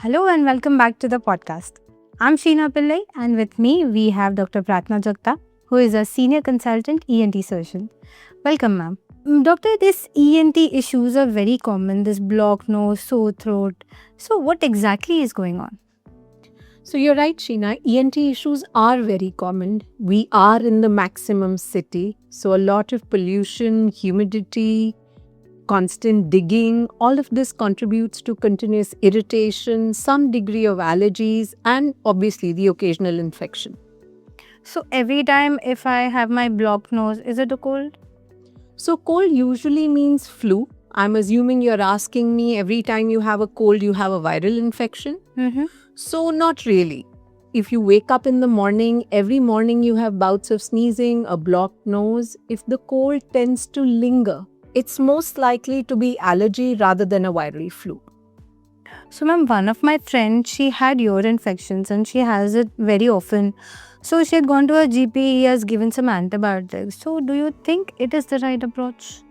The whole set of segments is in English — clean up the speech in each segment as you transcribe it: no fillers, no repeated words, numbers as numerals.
Hello and welcome back to the podcast. I'm Sheena Pillai and with me we have Dr. Pratna Jagta, who is a senior consultant ENT surgeon. Welcome, ma'am. Doctor, these ENT issues are very common, this blocked nose, sore throat. So what exactly is going on? So you're right, Sheena. ENT issues are very common. We are in the maximum city. So a lot of pollution, humidity, constant digging, all of this contributes to continuous irritation, some degree of allergies, and obviously the occasional infection. So every time if I have my blocked nose, is it a cold? So cold usually means flu. I'm assuming you're asking me every time you have a cold, you have a viral infection. Mm-hmm. So not really. If you wake up in the morning, every morning you have bouts of sneezing, a blocked nose, if the cold tends to linger, it's most likely to be allergy rather than a viral flu. So, ma'am, one of my friends, she had ear infections and she has it very often. So, she had gone to a GP, he has given some antibiotics. So, do you think it is the right approach?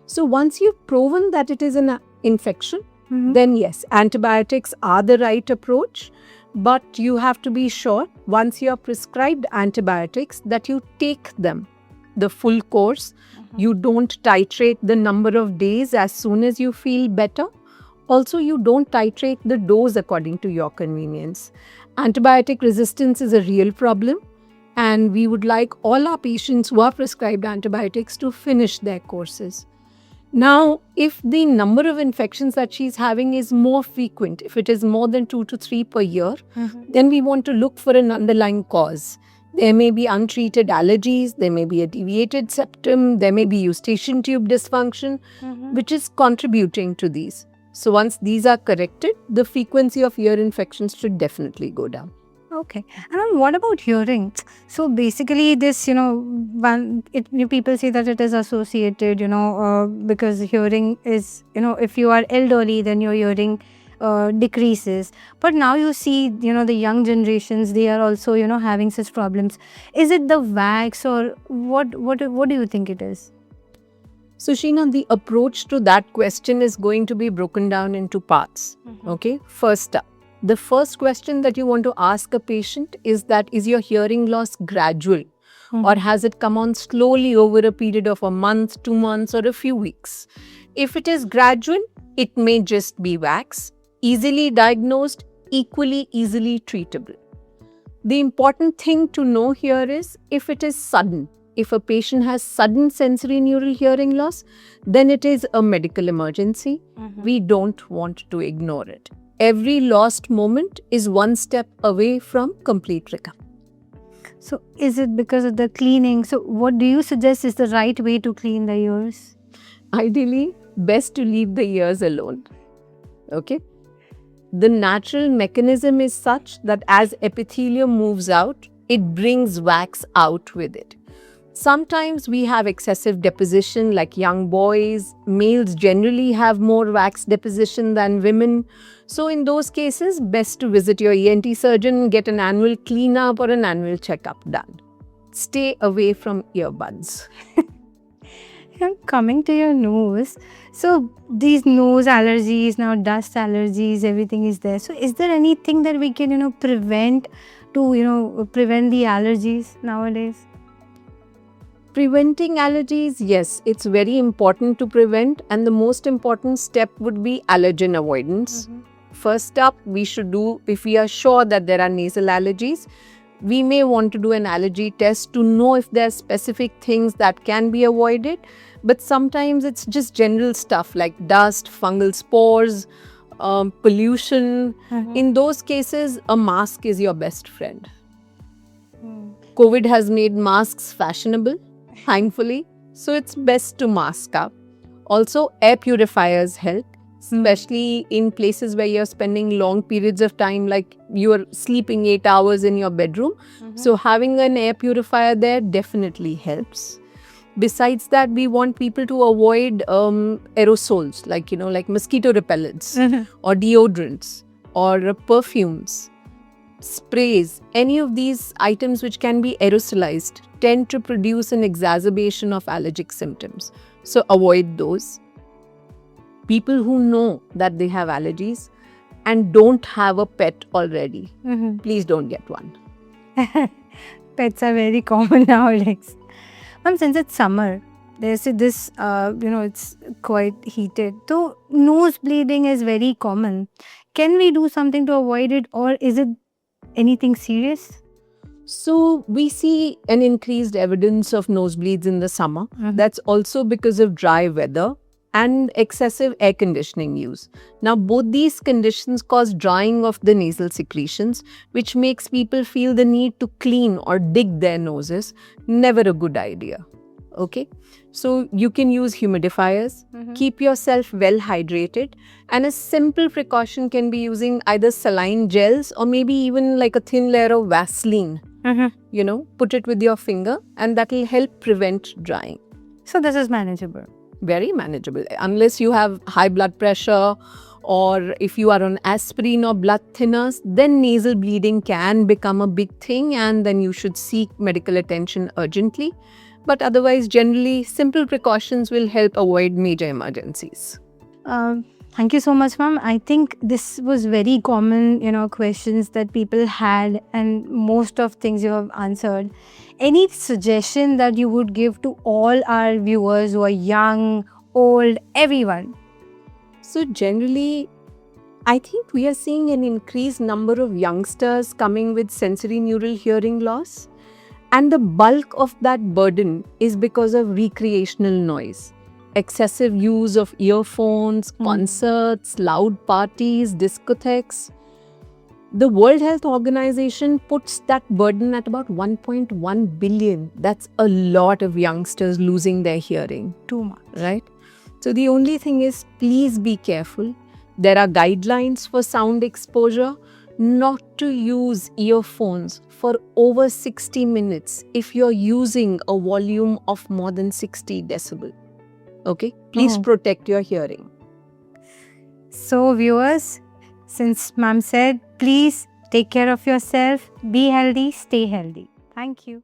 So once you've proven that it is an infection, Mhm. then yes, antibiotics are the right approach. But you have to be sure once you are prescribed antibiotics that you take them the full course. You don't titrate the number of days as soon as you feel better. Also, you don't titrate the dose according to your convenience. Antibiotic resistance is a real problem, and we would like all our patients who are prescribed antibiotics to finish their courses. Now, if the number of infections that she's having is more frequent, if it is more than 2 to 3 per year, then we want to look for an underlying cause. There may be untreated allergies, there may be a deviated septum, there may be eustachian tube dysfunction, which is contributing to these. So once these are corrected, the frequency of ear infections should definitely go down. Okay. And ma'am, what about hearing? So basically, this, people say that it is associated, because hearing is, if you are elderly, then your hearing decreases. But now you see, the young generations, they are also, having such problems. Is it the wax or what do you think it is? So, Sheena, the approach to that question is going to be broken down into parts. Okay, first up, the first question that you want to ask a patient is that is your hearing loss gradual or has it come on slowly over a period of a month, 2 months, or a few weeks? If it is gradual, it may just be wax, easily diagnosed, equally easily treatable. The important thing to know here is if it is sudden. If a patient has sudden sensory neural hearing loss, then it is a medical emergency. We don't want to ignore it. Every lost moment is one step away from complete recovery. So is it because of the cleaning? So what do you suggest is the right way to clean the ears? Ideally, best to leave the ears alone. Okay? The natural mechanism is such that as epithelium moves out, it brings wax out with it. Sometimes we have excessive deposition like young boys. Males generally have more wax deposition than women. So in those cases, best to visit your ENT surgeon, get an annual cleanup or an annual checkup done. Stay away from earbuds. Coming to your nose, so these nose allergies, now dust allergies, everything is there. So is there anything that we can, prevent prevent the allergies nowadays? Preventing allergies, yes, it's very important to prevent, and the most important step would be allergen avoidance. First up, we should do, if we are sure that there are nasal allergies, we may want to do an allergy test to know if there are specific things that can be avoided. But sometimes it's just general stuff like dust, fungal spores, pollution. In those cases, a mask is your best friend. COVID has made masks fashionable, thankfully, so it's best to mask up. Also, air purifiers help, especially in places where you're spending long periods of time, like you're sleeping 8 hours in your bedroom. So having an air purifier there definitely helps. Besides that, we want people to avoid aerosols, like mosquito repellents or deodorants or perfumes, sprays. Any of these items which can be aerosolized tend to produce an exacerbation of allergic symptoms. So avoid those. People who know that they have allergies, and don't have a pet already, Mhm. please don't get one. Pets are very common nowadays. Ma'am, since it's summer, there's this, it's quite heated. So, nose bleeding is very common. Can we do something to avoid it, or is it anything serious? So we see an increased evidence of nosebleeds in the summer. Mhm. That's also because of dry weather and excessive air conditioning use. Now, both these conditions cause drying of the nasal secretions, which makes people feel the need to clean or dig their noses. Never a good idea. Okay, so you can use humidifiers, keep yourself well hydrated, and a simple precaution can be using either saline gels or maybe even like a thin layer of Vaseline. Put it with your finger, and that will help prevent drying. So, this is manageable. Very manageable, unless you have high blood pressure or if you are on aspirin or blood thinners, then nasal bleeding can become a big thing, and then you should seek medical attention urgently. But otherwise, generally, simple precautions will help avoid major emergencies. Thank you so much, ma'am. I think this was very common, questions that people had, and most of things you have answered. Any suggestion that you would give to all our viewers who are young, old, everyone? So generally, I think we are seeing an increased number of youngsters coming with sensory neural hearing loss. And the bulk of that burden is because of recreational noise. Excessive use of earphones, concerts, loud parties, discotheques. The World Health Organization puts that burden at about 1.1 billion. That's a lot of youngsters losing their hearing. Too much. Right? So the only thing is, please be careful. There are guidelines for sound exposure. Not to use earphones for over 60 minutes if you're using a volume of more than 60 decibel. Okay? Please protect your hearing. So, viewers, since ma'am said, please take care of yourself, be healthy, stay healthy. Thank you.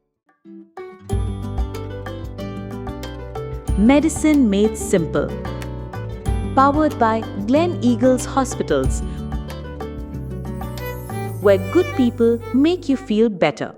Medicine Made Simple. Powered by Glen Eagles Hospitals, where good people make you feel better.